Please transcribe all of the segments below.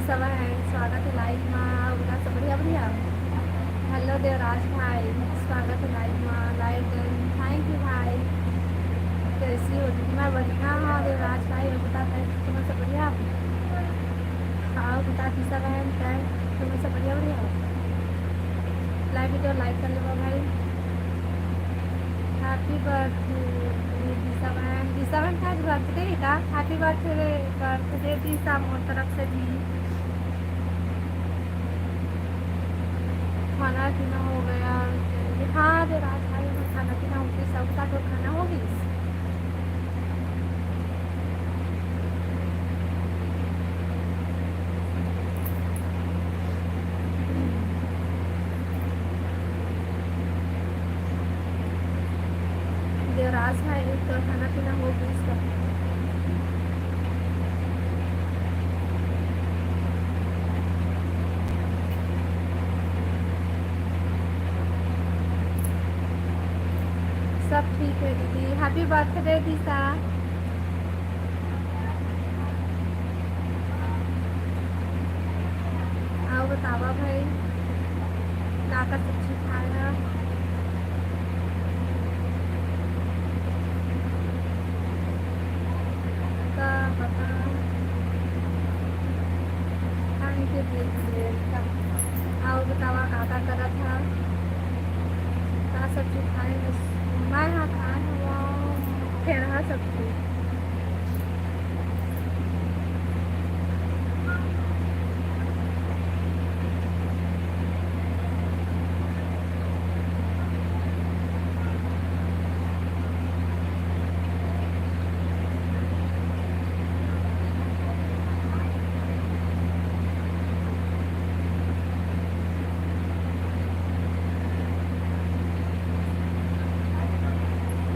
सब है स्वागत है लाइव में उनका सब बढ़िया बढ़िया। हेलो देवराज भाई, स्वागत है लाइव में लाइव। थैंक यू भाई। कैसी हो दीदी? मैं बढ़िया हाँ देवराज भाई, और बता तुम्हें सब बढ़िया? हाँ बता दी सब है तुम्हें सब बढ़िया बढ़िया। लाइव वीडियो लाइक कर लो भाई। हैप्पी बर्थडे दिशा बहन। दिशा बहन का आज बर्थडे का हैप्पी बर्थडे दिशा मोर तरफ से भी। खाना पीना हो गया? हाँ देवराज भाई, हमें खाना पीना होगी, सब का तो खाना होगी। देवराज भाई तो खाना पीना होगी इसका। सब ठीक है दीदी। हैप्पी बर्थडे दिशा। आओ बतावा भाई, ना का सब्जी खाया? का बता खाने के लिए आओ बतावा का करा था? का सब्जी खाए? मैं हाँ खाए हुआ फिर हाँ सब्जी।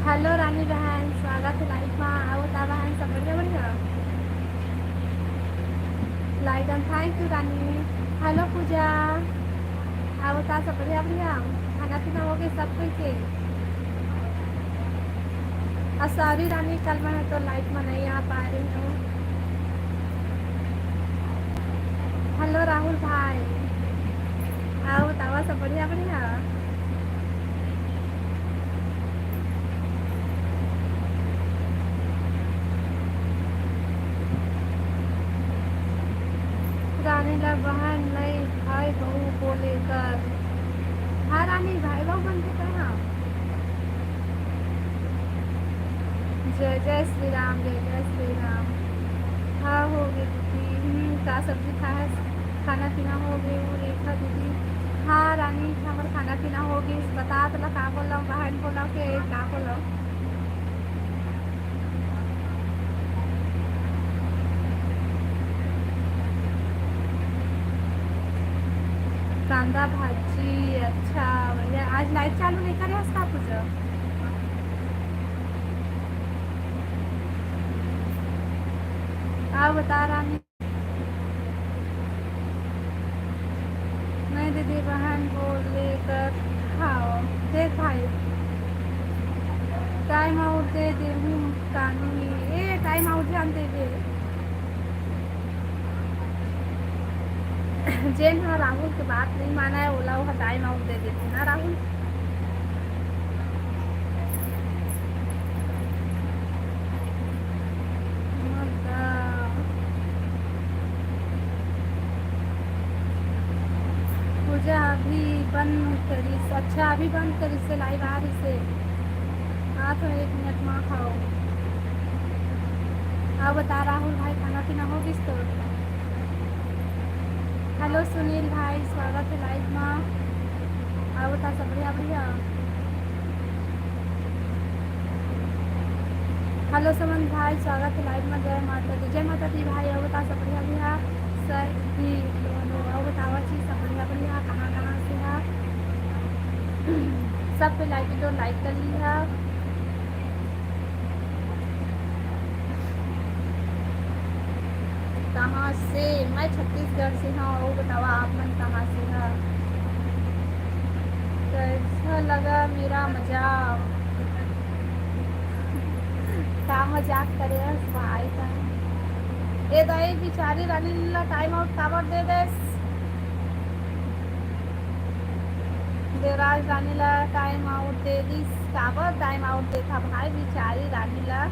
हेलो रानी बहन, स्वागत है लाइव में। आओ बता बहन, सब बढ़िया बढ़िया। Like and thank you Rani. Hello Pooja. आओ बता सब बढ़िया बढ़िया। खाना पीना हो गया सब कोई के? सॉरी रानी, कल मैं तो लाइव में नहीं आ पा रही हूँ। हेलो राहुल भाई। आओ बतावा सब बढ़िया बढ़िया। रानी ला बहन नहीं भाई बहू बोले कर। हाँ रानी, भाई बहू बनते कहाँ? जय जय श्री राम, जय जय श्री राम। हाँ हो गई दीदी। का सब्जी खाया? खाना पीना हो गई वो रेखा दीदी। हाँ रानी, हमारा खाना पीना हो गई। बता तो का बोल रहा हूँ, बहन बोला के का बोल रहा हूँ? कांदा भाजी, अच्छा भैया। आज लाइट चालू नहीं करे उसका कुछ? हाँ बता रानी। नहीं दीदी, बहन बोल लेकर खाओ। देख भाई, टाइम आउट दे दे हूँ कानूनी। ए टाइम आउट जान दे दे। जेन हाँ राहुल की बात नहीं माना है, ओला वो टाइम आउट दे देती ना राहुल। पूजा अभी बंद करी? अच्छा अभी बंद करी से लाइव आ रही से। हाँ तो 1 मिनट में खाओ। हाँ बता राहुल भाई, खाना पीना हो गई तो? हेलो सुनील भाई, स्वागत है लाइव में। हाँ बता सब बढ़िया बढ़िया। हेलो सुमन भाई, स्वागत है लाइव में। जय माता दी, जय माता दी भाई। और बता सब बढ़िया बढ़िया। सर भी दोनों और बतावा चीज सब बढ़िया बढ़िया। कहाँ कहाँ से है? सब पे लाइक तो लाइक कर ली है। कहाँ से? मैं छत्तीसगढ़ से हूँ। और बतावा आप मन कहाँ से है? कैसा लगा मेरा मजाक? क्या मजाक करे भाई का? ए दाई बिचारी रानीला टाइम आउट काबर दे देस. Devraj Ranila time out they this. काबर टाइम आउट देता भाई बिचारी रानीला.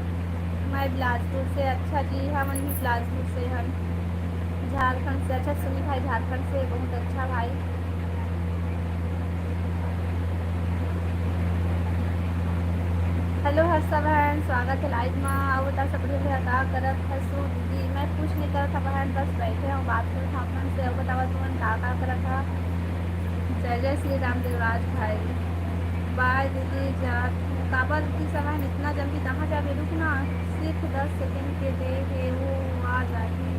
मैं बिलासपुर से. अच्छा जी हाँ मन भी बिलासपुर से हम झारखंड से. अच्छा सुनी भाई झारखंड से बहुत अच्छा भाई. हेलो हर्षा बहन स्वागत है लाइव में. आओ बता सब बढ़िया का करत हसू दीदी. मैं कुछ नहीं करता बहन बस बैठे हूँ बात करता हूँ अपन से. बतावा तुमन का करत था. जय जय श्री राम देवराज भाई. बाय दीदी जा. काबा दीदी समय इतना जल्दी कहाँ जाके रुकना. सिर्फ 10 सेकेंड के लिए वो आ जाएगी.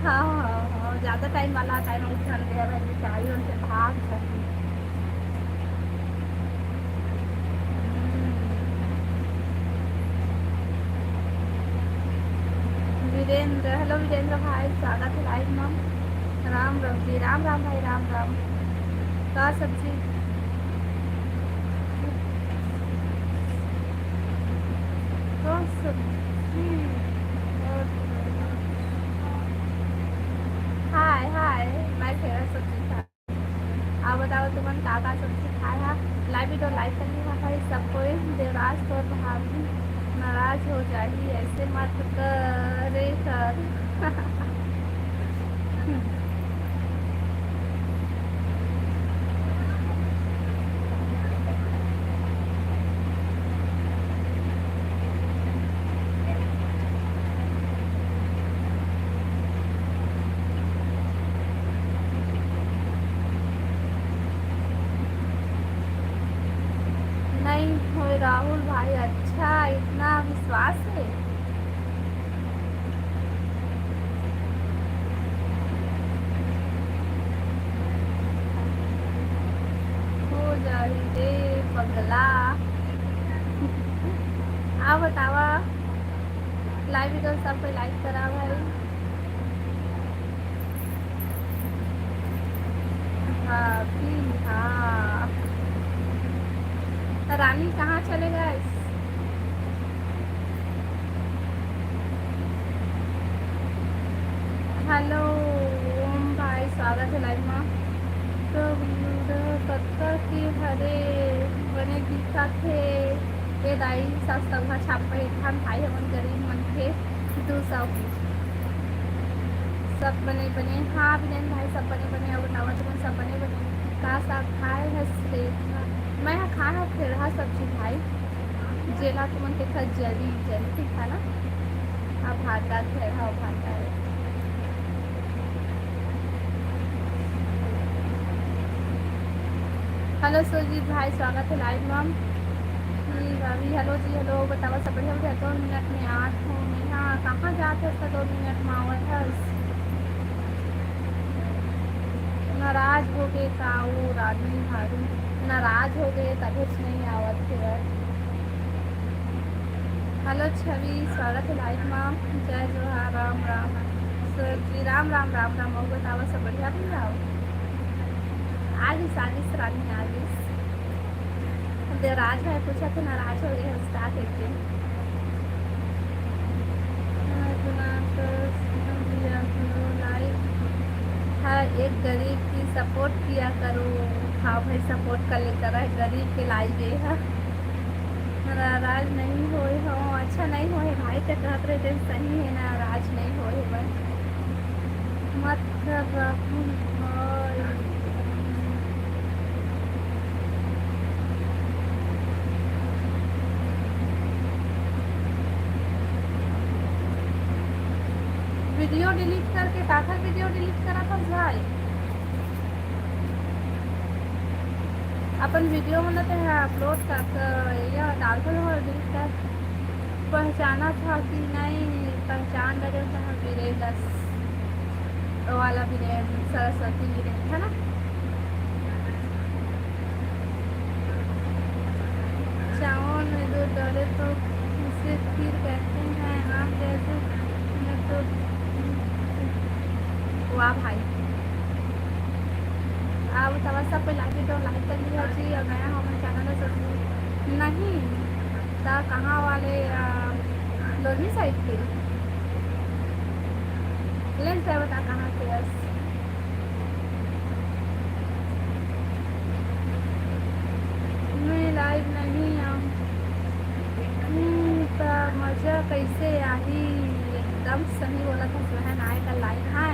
हाँ हाँ हाँ ज़्यादा टाइम वाला टाइम उठा गया भाई बेचारी उनसे भाग जाती. वीरेंद्र. हेलो वीरेंद्र भाई स्वागत है लाइव में. राम राम जी. राम राम भाई राम राम. का सब्जी कौन सब्जी. हाय हाय. मैं फेवरेट सब्जी था. आप बताओ तुमन का सब्जी खाया. लाइव तो लाइव करनी है भाई सबको. देवराज तो भाभी नाराज हो जाएगी ऐसे मत करे कर. नहीं हो राहुल भाई. अच्छा इतना विश्वास है. हो जाही रे पगला. आ बतावा लाइव तो सब पे लाइक करा भाई. भाभी हाँ. रानी कहाँ चले गए. हेलो ओम भाई स्वागत है लाइव में. तो पत्थर की हरे बने दिखा थे. ये दाई सस्ता छाप पे हम भाई हमन गरीब मन थे 200 सब बने बने. हाँ विनय भाई सब बने बने. और नवा तुम सब बने बने. का साग खाए है से. मैं खाना फिर रहा सब्जी भाई. जेला तुमन के खा जली जली था ना. अब भाता थे हाँ भाता है. हेलो सुजीत भाई स्वागत है लाइव मैम. रवि हेलो जी हेलो. बतावा सब बढ़िया बढ़िया. 2 मिनट में 8 हो. हाँ कहाँ जाते उसका 2 मिनट में आवत है. नाराज हो गए का वो रानी भाभी. नाराज हो गए तभी नहीं आवत थे. हेलो छवि स्वागत है लाइव मैम. जय जोहार. राम राम सर जी. राम राम राम राम. और बतावा सब बढ़िया भैया. आगिस आगिस रानी आगिस. देवराज भाई पूछा तो नाराज हो गए उसका करके. हर एक गरीब की सपोर्ट किया करो. हाँ भाई सपोर्ट कर लेता रहे गरीब के लाइव है. नाराज नहीं होए हो. अच्छा नहीं होए भाई तो कहत रहे सही है. नाराज नहीं होए बस मत रहूं. वीडियो डिलीट करके काका वीडियो डिलीट करा था भाई. अपन वीडियो बनाते हैं अपलोड कर या डालते हो डिलीट कर. पहचाना था कि नहीं. पहचान लगे तो हम वीरेंद्र वाला वीरेंद्र सरस्वती वीरेंद्र है ना. चावल में दूध डाले तो उसे खीर कहते हैं. आप जैसे तो वाह भाई. आप तवा सब पे लाइक तो लाइक कर लिया जी. और नया हमारे चैनल है नहीं ता कहाँ वाले लोनी साइड के. लेंस है, बता कहाँ से बस। मैं लाइव नहीं आऊँ तो मजा कैसे आई। एकदम सही बोला था बहन, आए कल लाइव है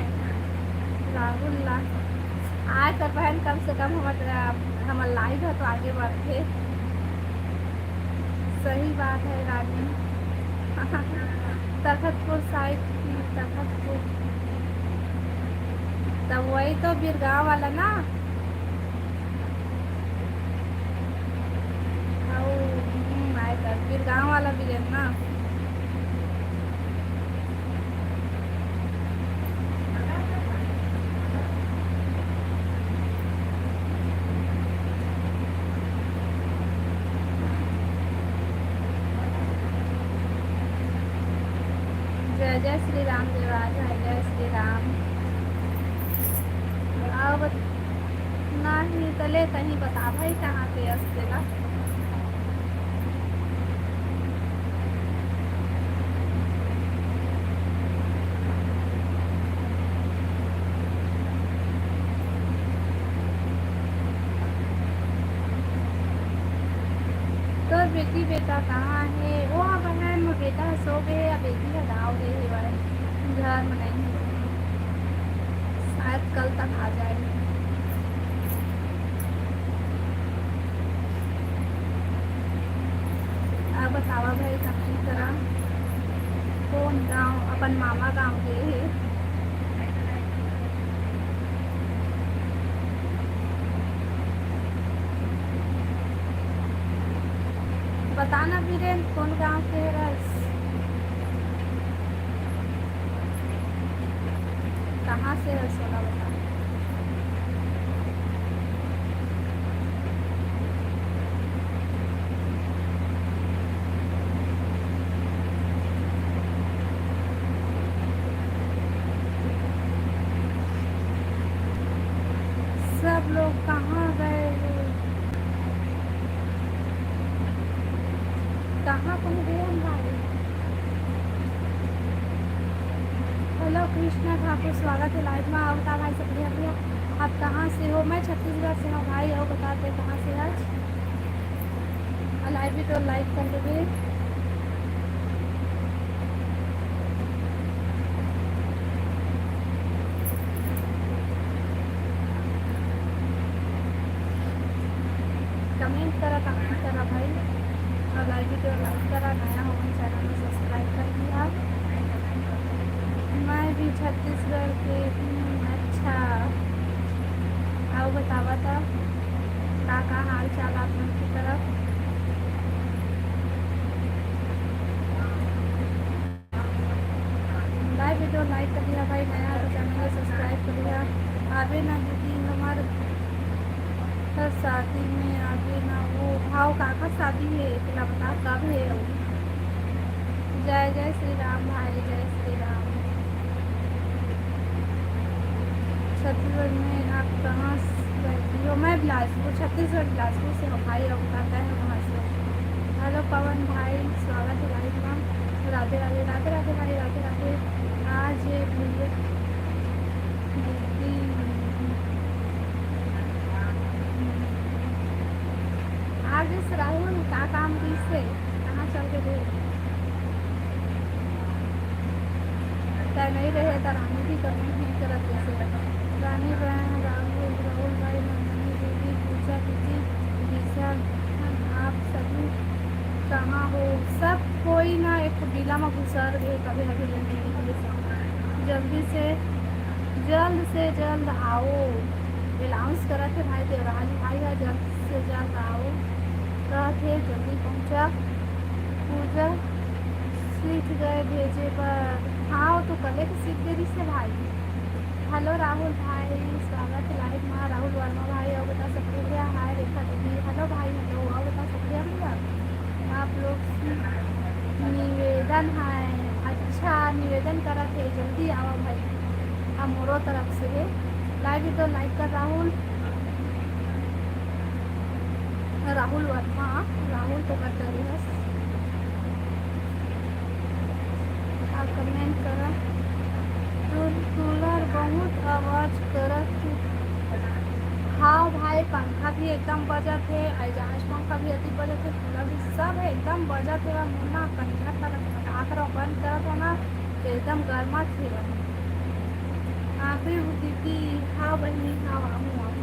राहुल ला आए तो बहन, कम से कम हमार लाइव है तो आगे बढ़ते। सही बात है रानी। तखतपुर साइड की, तखतपुर तब वही तो बिरगांव वाला ना। आए कर बिरगांव वाला भी है ना। जय जय श्री राम देवराज, जय श्री राम। अब नहीं तले कहीं बता भाई कहाँ पे अस्तेला। तो बेटी बेटा कहाँ है वो बहन, बेटा सो गए या बेटी का गाँव गए भाई, घर में नहीं है, शायद कल तक आ जाएगी। अब बतावा भाई कहाँ तरह कौन गाँव, अपन मामा गाँव गए है। बताना वीरेन कौन गांव के है रस, कहाँ से है सोना बता। सब लोग कहाँ गए हैं? कहाँ तुम गए हम भाई। हेलो कृष्णा ठाकुर, स्वागत है लाइव में। आओ बता भाई सब बढ़िया बढ़िया। आप कहाँ से हो। मैं छत्तीसगढ़ से हूँ भाई। आओ बताते कहाँ से आज लाइव भी तो लाइक कर दोगे। कमेंट करा भाई, और लाइव वीडियो लाइक करा। नया हो चैनल में सब्सक्राइब कर दिया। मैं भी छत्तीसगढ़ के हूँ। अच्छा आओ बतावा था का हाल चाल आप लोग की तरफ। लाइव वीडियो लाइक कर दिया भाई, नया तो चैनल को सब्सक्राइब कर दिया। आगे ना दीदी हमारे शादी में, आगे ना वो भाव काका शादी है इतना बता कब है। जय जय श्री राम भाई, जय श्री राम। छत्तीसगढ़ में आप कहाँ रहती हो। मैं बिलासपुर, छत्तीसगढ़ बिलासपुर से हो भाई। अब बताता है वहाँ से। हेलो पवन भाई, स्वागत है लाइव में। राधे राधे राधे राधे भाई, राधे राधे। आज ये वीडियो आज इस राहुल का काम से कहाँ चल के गए। तय नहीं रहे तो रानी भी करनी नहीं करत जैसे रानी बहन राहुल भाई नंदनी दीदी पूजा दीदी दिशा, आप सभी कहाँ हो। सब कोई ना एक बिला में घुसर गए कभी कभी लेने के लिए। जल्द से जल्द आओ। अनाउंस करा थे भाई देवराज भाई है, जल्द से जल्द आओ थे, जल्दी पहुँचा। पूजा सीख गए भेजे पर हाँ तो कले तो सीख देरी से भाई। हेलो राहुल भाई, स्वागत है लाइव में। राहुल वर्मा भाई और बता सकते हैं। हाय रेखा दीदी, हेलो भाई, हेलो और बता सकते हैं भैया। आप लोग निवेदन है, अच्छा निवेदन करा थे, जल्दी आओ भाई मोरो तरफ से। लाइव तो लाइक कर राहुल वर्मा, राहुल तो कर रही है। आप कमेंट करा तो आज करत। हाँ भाई, पंखा भी एकदम बजत है, एजाज पंखा भी अति बजत है, कूलर भी सब है एकदम बजत है। मुन्ना कंठा लगा कर बंद करत हो ना तो एकदम गर्मा थे। हाँ फिर वो दीदी, हाँ बहनी, हाँ आऊँ आऊँ।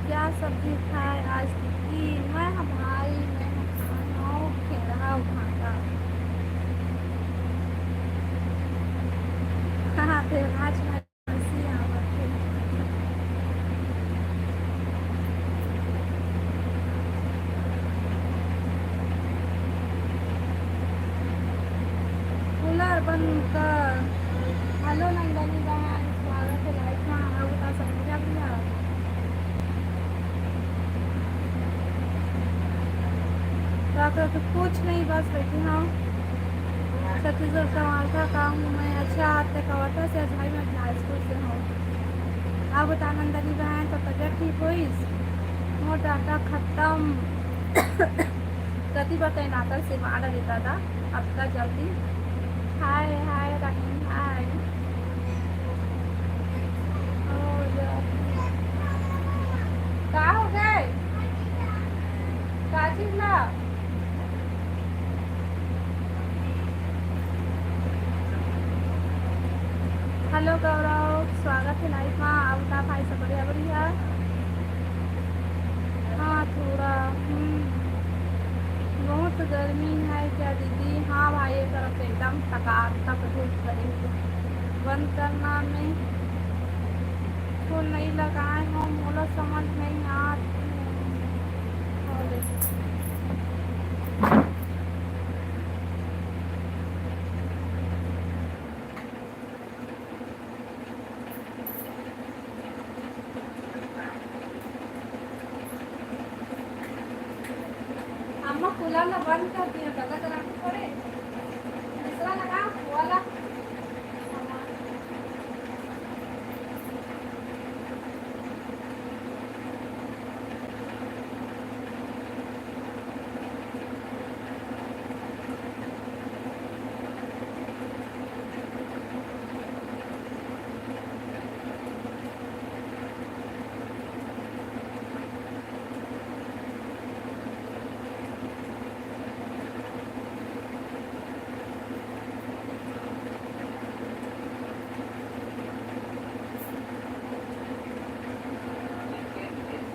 क्या सब्जी खाए आज दीदी? मैं हाँ भाई, मैं खाना खेला भागा। हाँ फिर आज मैं बसी आवत है। कूलर बंद कर। हेलो नंदनी बहन, स्वागत है लाइफ में। हाँ बता सकते हैं भैया? क्या कर तो कुछ नहीं, बस बैठी हूँ। छत्तीसगढ़ समालता का हूँ मैं। अच्छा आते कवाता से भाई, मैं बिलासपुर से हूँ। आप बता नंदनी बहन, तो तबियत ठीक हुई? मोर डाटा खत्म। कति बताए नाता से बाढ़ देता था। अब तक जल्दी। हाय हाय रहीम, हाय। और का हो गए? का चीज ला? हेलो गौरव, स्वागत है लाइफ में। आप बता भाई, सब बढ़िया बढ़िया? हाँ थोड़ा। बहुत गर्मी है क्या दीदी? हाँ भाई, ये तरफ से एकदम थकान तक धूप खड़ी है। बंद करना में तो नहीं लगाए हो, मोला समझ नहीं आती है। अम्मा कूलर ला बंद कर दिया, गला चला के पड़े दूसरा लगा वाला।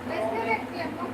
कैसे देखती है अम्मा?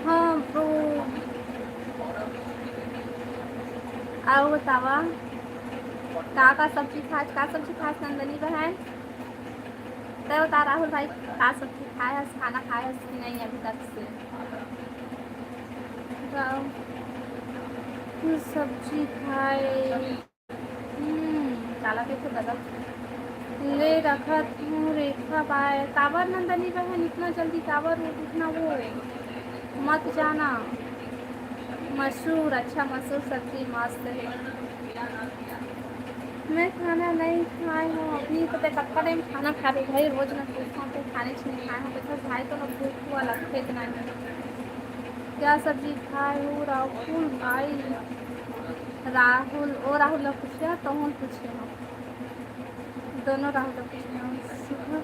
हाँ तो आओ बतावा, का सब्जी खास, का सब्जी खास नंदनी बहन? तो बता राहुल भाई, का सब्जी खाए हस, खाना खाए हस कि नहीं अभी तक से? बताओ। सब्जी खाए। काला कैसे बदल ले रखत हूँ रेखा पाए। काबर नंदनी बहन इतना जल्दी काबर उठना वो मत जाना। मसूर, अच्छा मसूर सब्जी मस्त है। मैं खाना नहीं खाई हूँ अभी, तो कक्का टाइम खाना खा रही भाई, रोज ना पूछता हूँ तो खाने से नहीं खाए हूँ तो भाई, तो ना भूख हुआ लगता है इतना नहीं। क्या सब्जी खाए हो राहुल भाई? राहुल ओ राहुल लोग पूछे तो हम पूछे हो, दोनों राहुल लोग पूछे हो। सुबह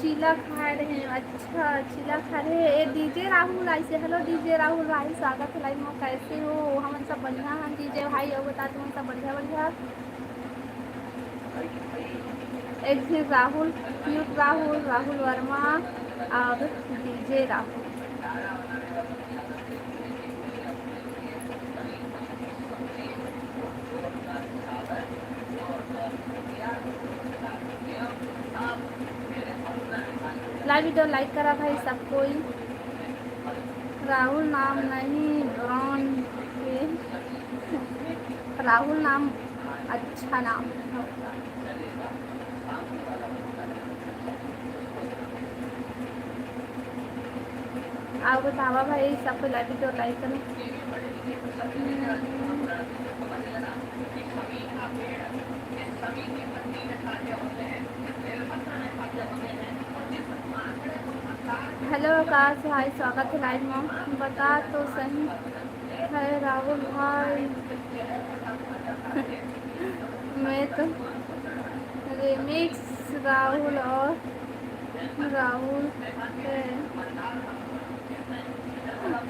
चीला खा रहे हैं। अच्छा चीला खा रहे हैं। ए डीजे राहुल ऐसे, हेलो डीजे राहुल भाई, स्वागत है लाइव में। कैसे हो? हम सब बढ़िया हैं डीजे भाई, और बता तुम सब बढ़िया बढ़िया? एक फिर राहुल, क्यूट राहुल, राहुल वर्मा और DJ Rahul. Live video like करा भाई सब कोई। राहुल नाम नहीं ब्रांड के, राहुल नाम अच्छा नाम है। आप बतावा भाई सबको लाइक वीडियो लाइक करें। हेलो आकाश भाई स्वागत है लाइव में। बता तो सही है राहुल भाई। मैं तो रिमिक्स राहुल और राहुल है।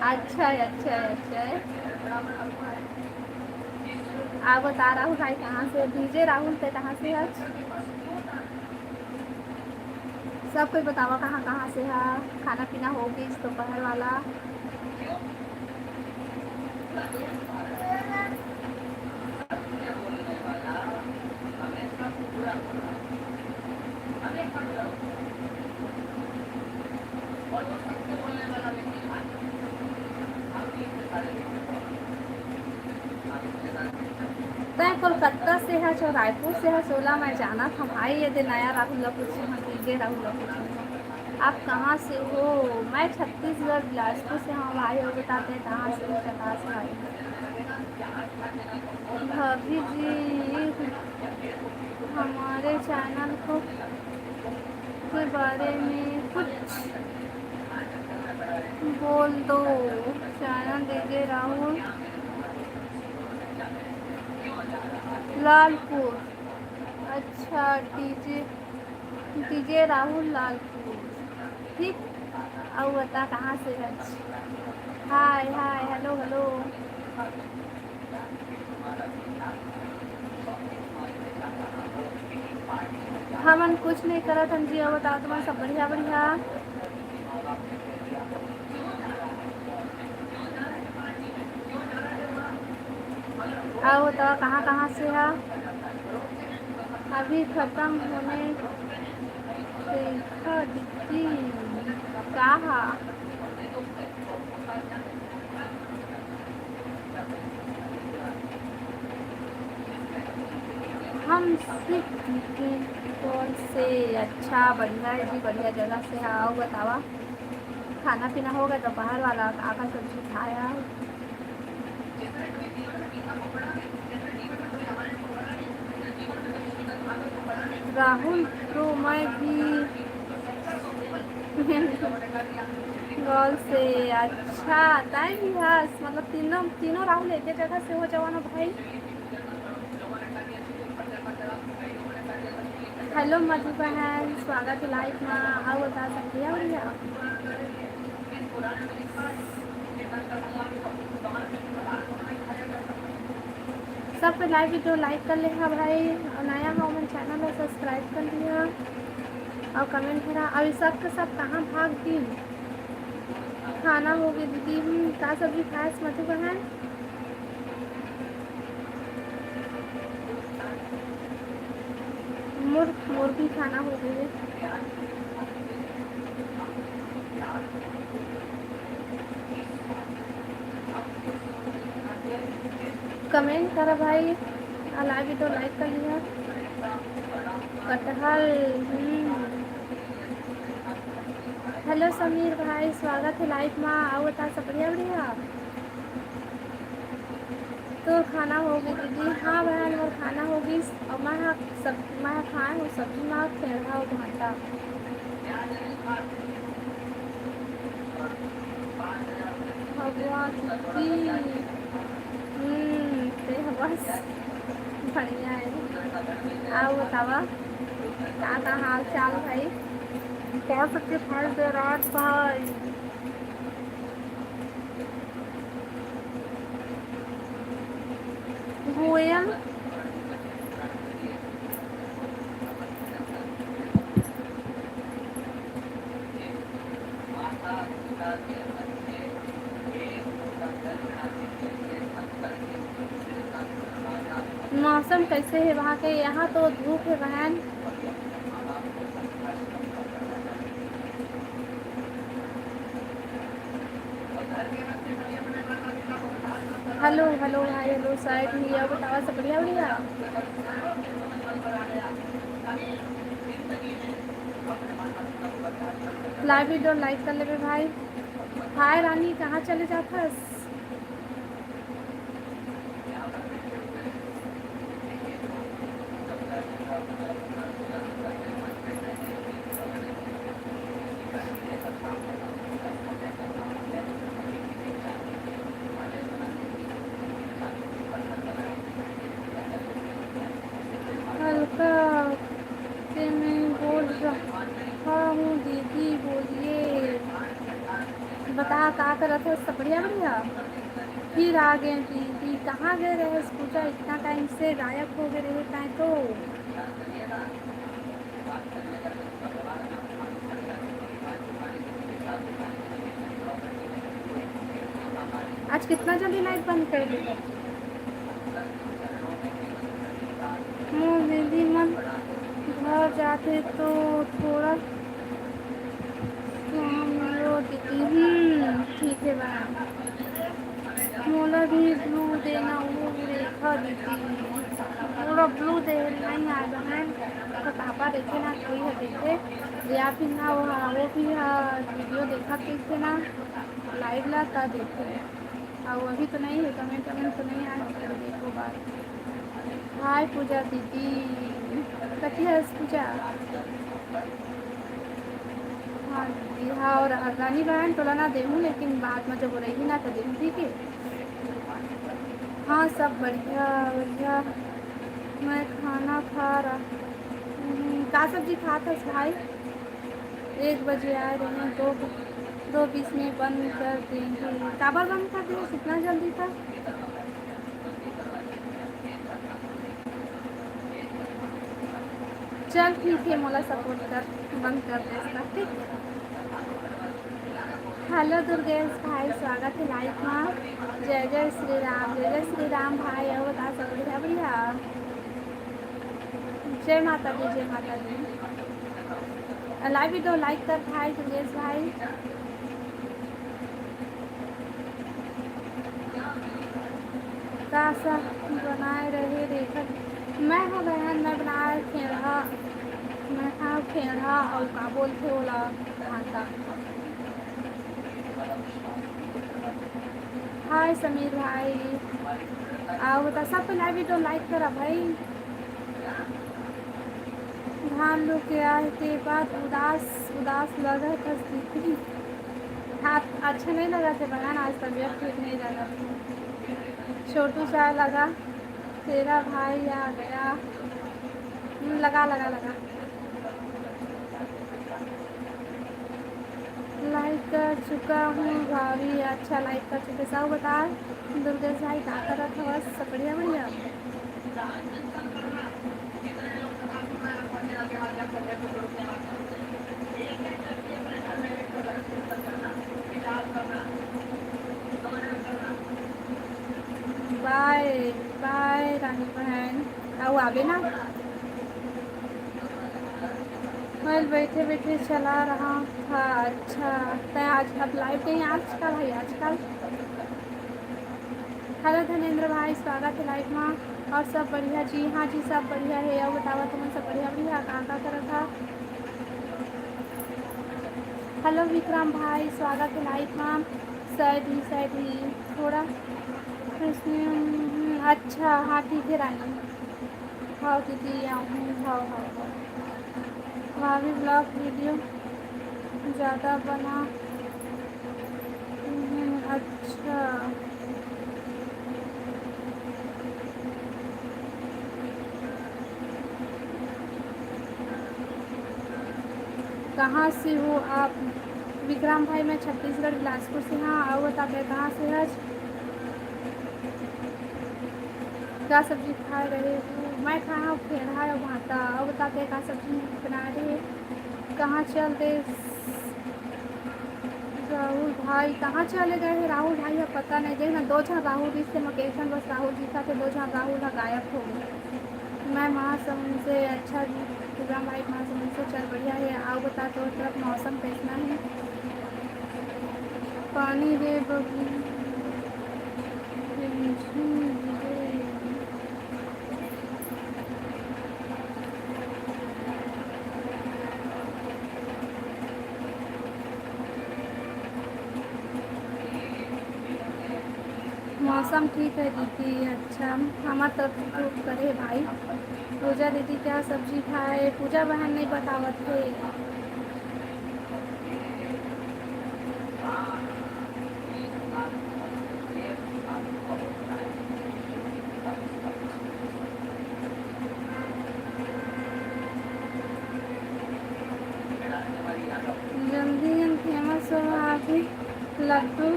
अच्छा है अच्छा है अच्छा है। आप बता राहुल भाई कहाँ से, डीजे राहुल थे कहाँ से आज? सब कोई बतावा कहाँ कहाँ से है। खाना पीना होगी इस दोपहर वाला। मैं कोलकाता से है जो रायपुर से है 16 में जाना था भाई। ये नया राहुल पूछे राहुल पूछे आप कहाँ से हो? मैं छत्तीसगढ़ बिलासपुर से हूँ भाई। हो बताते हैं कहाँ से हो? प्रकाश भाई। भाभी जी हमारे चैनल को के बारे में कुछ बोल दो। चैनल दीजिए राहुल लालपुर। अच्छा डीजे डीजे राहुल लालपुर ठीक। और बता कहाँ से है? हाय हाय हेलो हेलो। हमन कुछ नहीं करा था जी। और बताओ तुम्हारा सब बढ़िया बढ़िया। और बताओ कहाँ कहाँ से है? अभी ख़त्म होने देखा दिखी कहा। हम कौन से? अच्छा बढ़िया है जी बढ़िया जगह से है। आओ बतावा खाना पीना होगा दोपहर वाला आका सब्जी खाया। राहुल तो मैं भी गॉल से। अच्छा टाइम बिहास मतलब तीनों राहुल एक जगह से हो जवाना भाई। हेलो मधु बहन स्वागत है लाइव में। आओ बता सकती है भैया। सब पे लाइव वीडियो लाइक कर लिया भाई। और नया हो मन चैनल है सब्सक्राइब कर लिया और कमेंट करा। अभी सब के सब कहाँ भाग दी? खाना हो गई दीदी। का सब्जी खास मधु बहन? मुर्गी खाना हो गई। कमेंट करा भाई। लाइव वीडियो लाइक कर लिया। कटहल हेलो समीर भाई स्वागत है लाइव में। आओ बता सब बढ़िया बढ़िया। तो खाना होगी दीदी? हाँ बहन और खाना होगी। और मैं खाए हूँ सब्जी में टेढ़ा और घाटा। भगवान बस बढ़िया है। आओ बतावा क्या हाल चाल भाई? क्या सबके फल दे रात भाई? गोयल मौसम कैसे है वहाँ के? यहाँ तो धूप है बहन। हेलो हेलो भाई, हेलो शायद नहीं है, बतावा सब बढ़िया बढ़िया। लाइव वीडियो लाइक कर ले भाई। हाय रानी, कहाँ चले जाथस? हल्का से मैं बोल रहा हूँ दीदी, बोलिए। बता का करत है? सब बढ़िया बढ़िया। फिर आ गए दीदी, कहाँ गए रहे? पूजा इतना टाइम से गायब हो गए रहे काहे तो? आज कितना जल्दी लाइट बंद कर दी? दीदी मन घर जाते तो थोड़ा दीदी। ठीक है मैम। मोला भी ब्लू देना, वो रेखा दीदी पूरा ब्लू दे नहीं आ बहन। तो पापा देखे ना, कोई है देखे या फिर ना वो भी वीडियो देखा देखे ना, लाइव ला का देखे। और अभी तो नहीं है, कमेंट कमेंट तो नहीं आया, फिर देखो बात। हाय पूजा दीदी, कथी है पूजा? हाँ दीदी, हाँ। और रानी बहन तोला ना देहूँ, लेकिन बाद में जब वो रहेगी ना तो देहूँ, ठीक है। हाँ सब बढ़िया बढ़िया। मैं खाना खा रहा। का सब्जी खा था भाई? 1 बजे आ रहे हैं, 2:20 में बंद कर देंगे। काबर बंद कर देंगे, कितना जल्दी था? चल ठीक है, मोला सपोर्ट कर, बंद कर दे इसका, ठीक। हेलो दुर्गेश भाई, स्वागत है लाइव में। जय जय श्री राम, जय जय श्री राम भाई। और बता सब बढ़िया बढ़िया। जय माता दी, जय माता दी। लाइव वीडियो लाइक कर भाई दुर्गेश भाई। का सा बनाए रहे रेखा? मैं हो बहन, मैं बनाए खेड़ा। मैं हाँ खेड़ा, और का बोलते बोला भाता। हाय समीर भाई, आओ बता सब पे लाइव वीडियो लाइक करा भाई। धान लोग के आए के बाद उदास उदास लगा था स्थिति। हाथ अच्छा नहीं लगा थे बहन, आज तबीयत ठीक नहीं लगा। छोटू सा लगा, तेरा भाई आ गया। लगा लगा लगा। लाइक कर चुका हूँ भाभी, अच्छा लाइक कर चुके। सब बता दुर्गेश भाई क्या कर रहा था? बस सब बढ़िया बढ़िया। बाय बाय रानी बहन, आओ आवे ना। मैं बैठे बैठे चला रहा था। अच्छा तय आज अब लाइव नहीं आजकल है आजकल। हेलो धनेंद्र भाई, स्वागत है लाइव में। और सब बढ़िया जी? हाँ जी सब बढ़िया है। और बतावा तुम सब बढ़िया बढ़िया, कहाँ करा था? हेलो विक्रम भाई, स्वागत है लाइव में। शायद ही थोड़ा इसमें। अच्छा हाँ ठीक है रानी। हाँ दीदी आऊँ, हाँ हाँ हाँ। भाभी ब्लॉग वीडियो ज़्यादा बना। अच्छा कहाँ से हो आप? विक्रम भाई मैं छत्तीसगढ़ बिलासपुर से। हाँ आओ बता कहाँ से है? क्या सब्जी खा रहे हो? मैं खाना खेड़ा और भाता। और बता क्या सब्जी बना रहे? कहाँ चल रहे राहुल भाई? कहाँ चले गए हैं राहुल भाई? अब पता नहीं, देखना 2 जन राहुल जी से लोकेशन, बस राहुल जी था, 2 जन राहुल का गायब हो गए। मैं महासमुंद से। अच्छा जी विक्रम भाई, महासमुंद से चल बढ़िया है। आओ बता तो तरफ मौसम कैसा है? पानी रे मौसम ठीक है दीदी। अच्छा, हमार तरफ से धूप करे भाई। पूजा दीदी क्या सब्जी खाए? पूजा बहन नहीं बतावत थे। जल्दी हम फेमस हो अभी लड्डू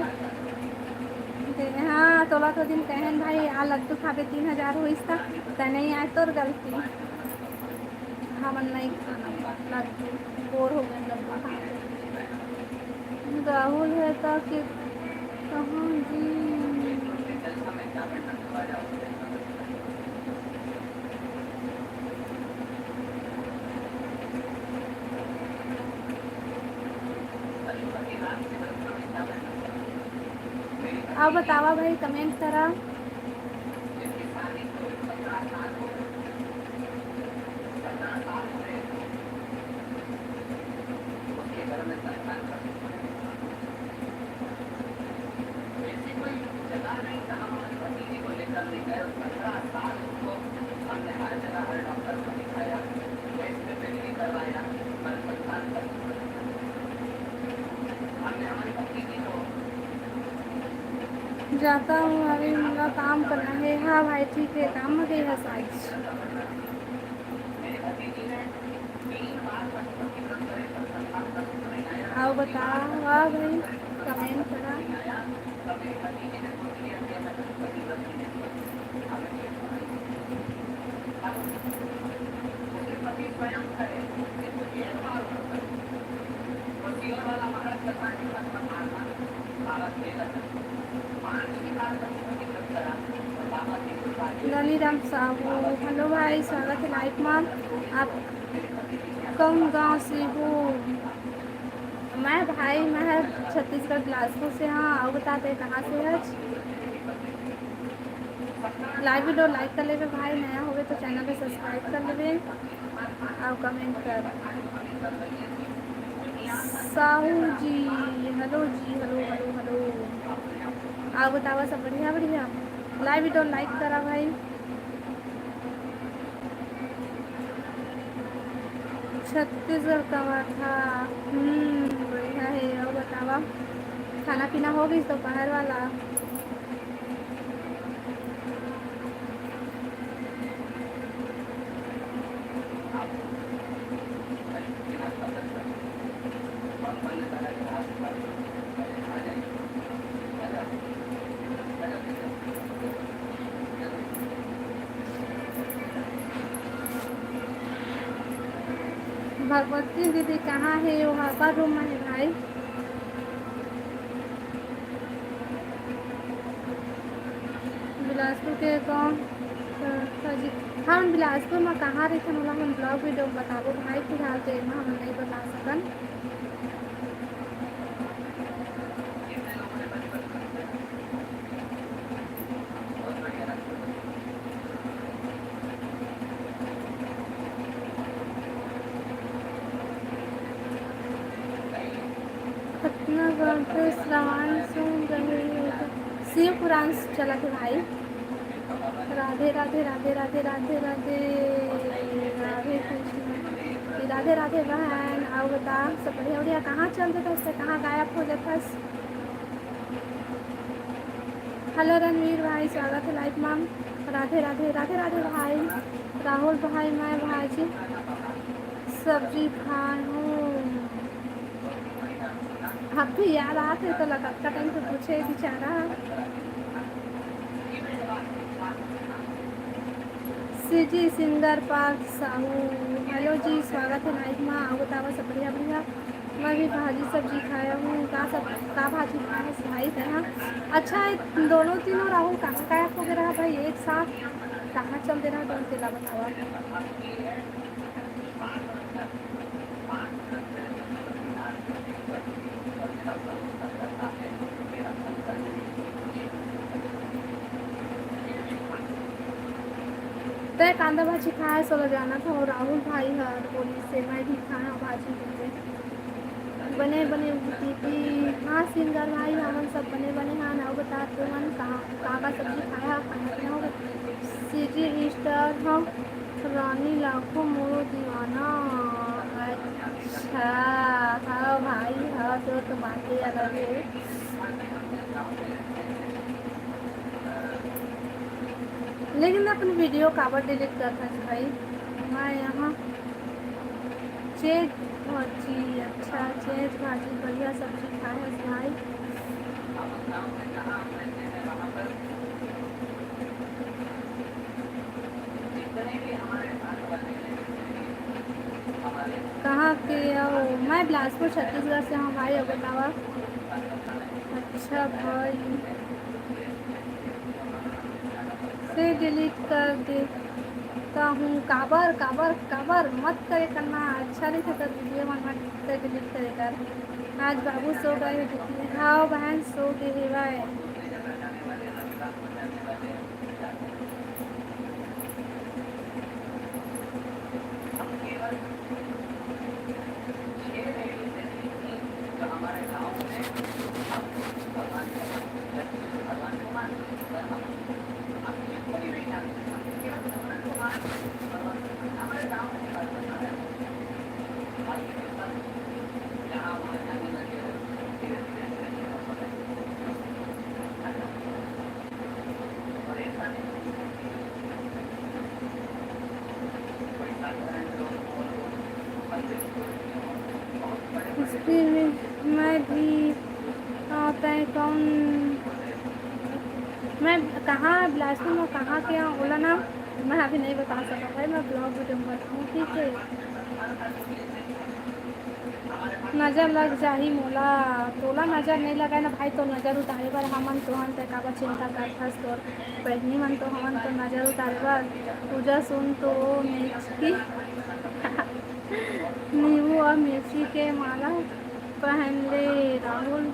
दे। हाँ तोला तो दिन कहन भाई आ लड्डू खाते 3000 हुई था त नहीं आए तोर गलती। हमन नहीं खाना लड्डू, बोर हो गए लड्डू खा के। राहुल है तो कि कहाँ जी? अब बतावा भाई, कमेंट करा। जाता हूँ अभी, मेरा काम करना है। हाँ भाई ठीक है, काम में गई है साइज। आओ बताओ वाह भाई, कमेंट करा। नलीराम साहू, हेलो भाई, स्वागत है लाइफ में। आप कौन गांव से हो? मैं भाई, मैं छत्तीसगढ़ बिलासपुर से। हाँ और बताते कहाँ से है? लाइव वीडियो लाइक कर लेवे भाई, नया होवे तो चैनल पे सब्सक्राइब कर लेवे और कमेंट कर। साहू जी हेलो जी, हेलो हेलो हेलो। आप बतावा सब बढ़िया बढ़िया। लाइव वीडियो लाइक करा भाई। छत्तीसगढ़ का था। बढ़िया है। और बतावा खाना पीना हो गई दोपहर वाला? भगवती दीदी कहाँ है? वहाँ का रूम में है भाई। बिलासपुर के कौन? हम बिलासपुर में कहाँ रहते हैं? हम ब्लॉग वीडियो बताबो भाई, फिलहाल तो हम नहीं बता सकन। श्रवण सुन रहे शिव पुराण चला थे भाई। राधे राधे राधे राधे राधे राधे राधे कृष्ण, राधे राधे बहन। आओ बता सब बढ़िया बढ़िया। कहाँ चल देता इससे, कहाँ गायब हो जाता? हेलो रणवीर भाई, स्वागत है लाइफ मैम। राधे राधे राधे राधे भाई। राहुल भाई, मैं भाजी सब्जी खाए हूँ। अब भी याद आते तो लगा का टाइम तो पूछे बेचारा। सीजी सिंगर पार्क साहू, हेलो जी, स्वागत है लाइफ में। आओ बतावा सब बढ़िया बढ़िया। मैं भी भाजी सब्जी खाया हूँ। का भाजी खाया भाई तरह? अच्छा है दोनों तीनों। राहुल कहाँ गायब हो गया भाई एक साथ? कहाँ चल दे रहा दोनों तेला बतावा। तो कांदा भाजी खाया सो जाना था। और राहुल भाई हर बोली से मैं भी खाया भाजी बने बने दीदी। हाँ सिंगर भाई, हम सब बने बने। हाँ ना बता तुमन कहाँ कहाँ का सब्जी खाया, खाना पीना हो गया? सिटी स्टार हम रानी लाखों मोरो दीवाना। अच्छा, हाँ भाई, हाँ तो बातें अलग है। लेकिन अपनी वीडियो काबर डिलीट करता है भाई? मैं यहाँ चेज भाजी, अच्छा चेज भाजी बढ़िया सब्जी खाए है भाई। कहाँ के हो? मैं बिलासपुर छत्तीसगढ़ से हूँ भाई, अब बतावा। अच्छा भाई, से डिलीट कर देता हूँ। काबर काबर काबर मत करे करना, अच्छा नहीं था कर वीडियो मन मत कर डिलीट करे कर। आज बाबू सो गए हैं दीदी? हाँ बहन सो गए है भाई। इसलिए मैं भी आता है कौन? मैं कहाँ बिलासपुर में कहाँ के यहाँ बोला ना, मैं अभी नहीं बता सकता भाई, मैं ब्लॉग वीडियो में बताऊँ ठीक है। नज़र लग जाही मोला, तोला नज़र नहीं लगाए ना भाई तो नज़र उतारे बर हमन तोहन ते काबर चिंता करथस? तोर बहनी मन तो हमन तो नज़र उतारे बर पूजा सुन तो मिर्ची नींबू और मिर्ची के माला पहन ले राहुल।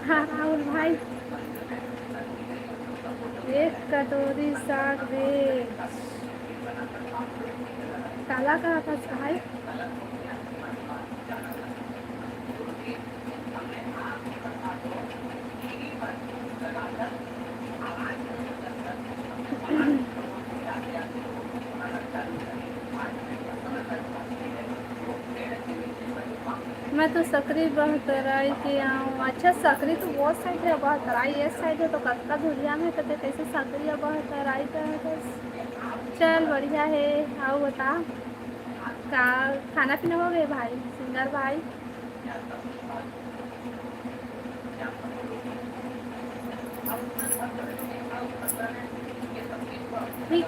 हाँ राहुल भाई, एक कटोरी साग दे। काला का था भाई? मैं तो सकरी बहतराई के आऊँ। अच्छा सकरी तो बहुत साइड है, बहतराई इस साइड है तो कतका धुरिया में कते कैसे सकरी बहतराई का है बस। चल बढ़िया है। आओ बता, का खाना पीना हो गए भाई सिंगर भाई? ठीक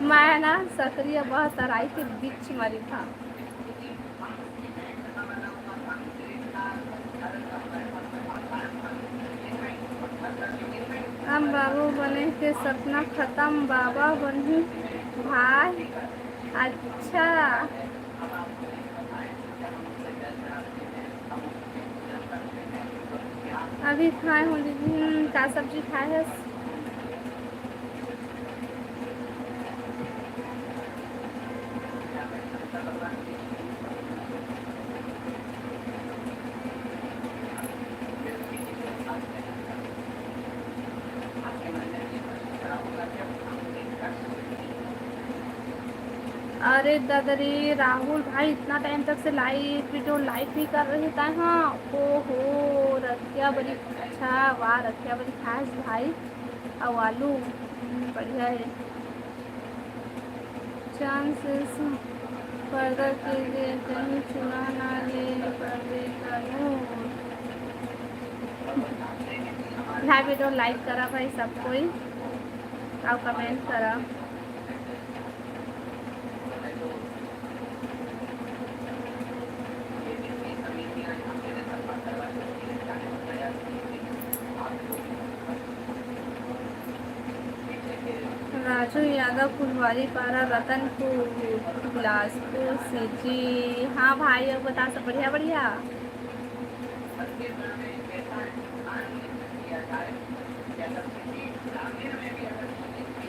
मैं ना सकरी बहतराई के बीच मरी था। हम बाबू बने के सपना खत्म, बाबा बनूं भाई। अच्छा, अभी खाए हो दीदी? का सब्जी खाए है? अरे दादरी राहुल भाई, इतना टाइम तक से लाइव वीडियो लाइव भी कर रहे थे। हाँ ओहो, रखिया बड़ी, अच्छा वाह रखिया बड़ी खास भाई। और आलू बढ़िया है। चांसेस पर्दा के लिए कहीं चुना ना ले पर्दे का नूर। लाइव वीडियो लाइक करा भाई सब कोई, और कमेंट करा। राजू यादव फुलवारी पारा रतनपुर बिलासपुर सिटी। हाँ भाई अब बता सब बढ़िया बढ़िया।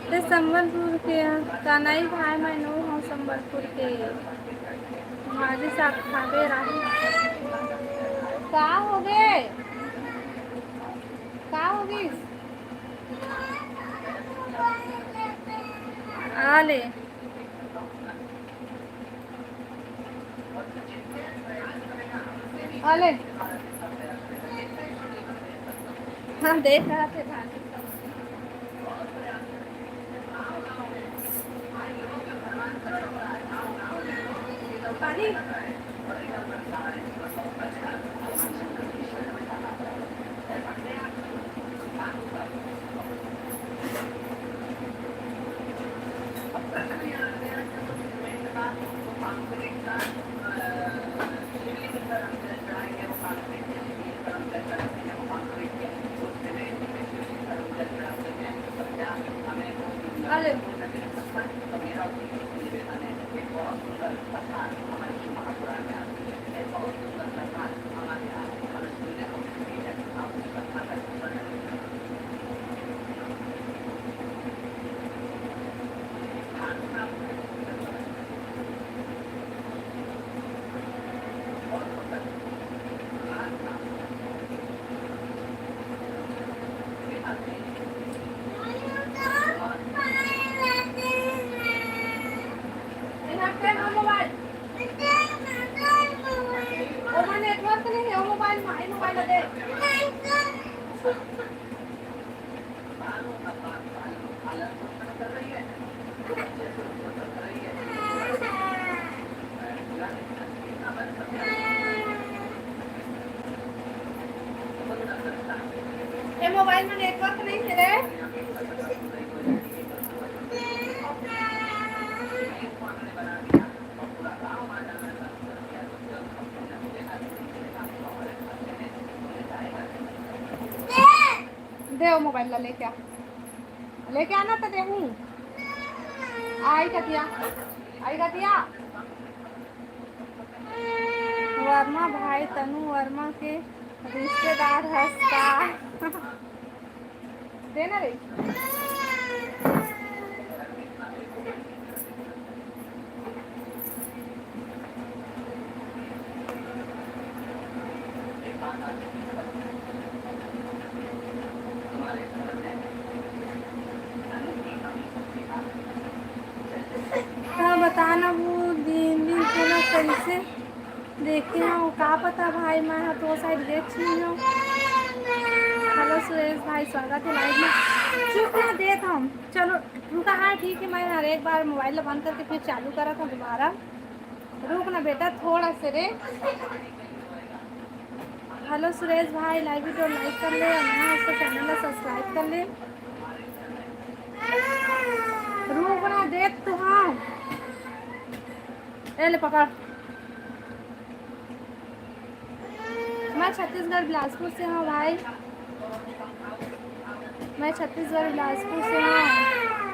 ते संबलपुर के का नहीं भाई, मैं नो हूँ संबलपुर के। भाजी साग खाबे राहू? होगी आ ले। आ ले। हाँ देख रहा थे भाई। पानी आ ले। यहाँ पे वो मोबाइल वो में नेटवर्क नहीं है। वो मोबाइल माई मोबाइल दे। ये मोबाइल में नेटवर्क नहीं है रे। दे वो मोबाइल ला लेके आना तो देहूँ। आई कतिया वर्मा भाई तनु वर्मा के रिश्तेदार हंसता देना रे। हाँ बताना वो दिन को ना कैसे देखे हो का पता भाई। मैं तो साइड देख ली हूँ। हेलो सुरेश भाई स्वागत है लाइव में। चुप ना देख हम चलो रुका। हाँ ठीक है। मैं हर एक बार मोबाइल बंद करके फिर चालू करा था दोबारा। रुक ना बेटा थोड़ा से रे। हेलो सुरेश भाई लाइव वीडियो लाइक कर ले और नया उसका चैनल को सब्सक्राइब कर ले। रुक ना देख तो। हाँ ले पकड़। मैं छत्तीसगढ़ बिलासपुर से हूँ भाई। मैं छत्तीसगढ़ बिलासपुर से हूँ।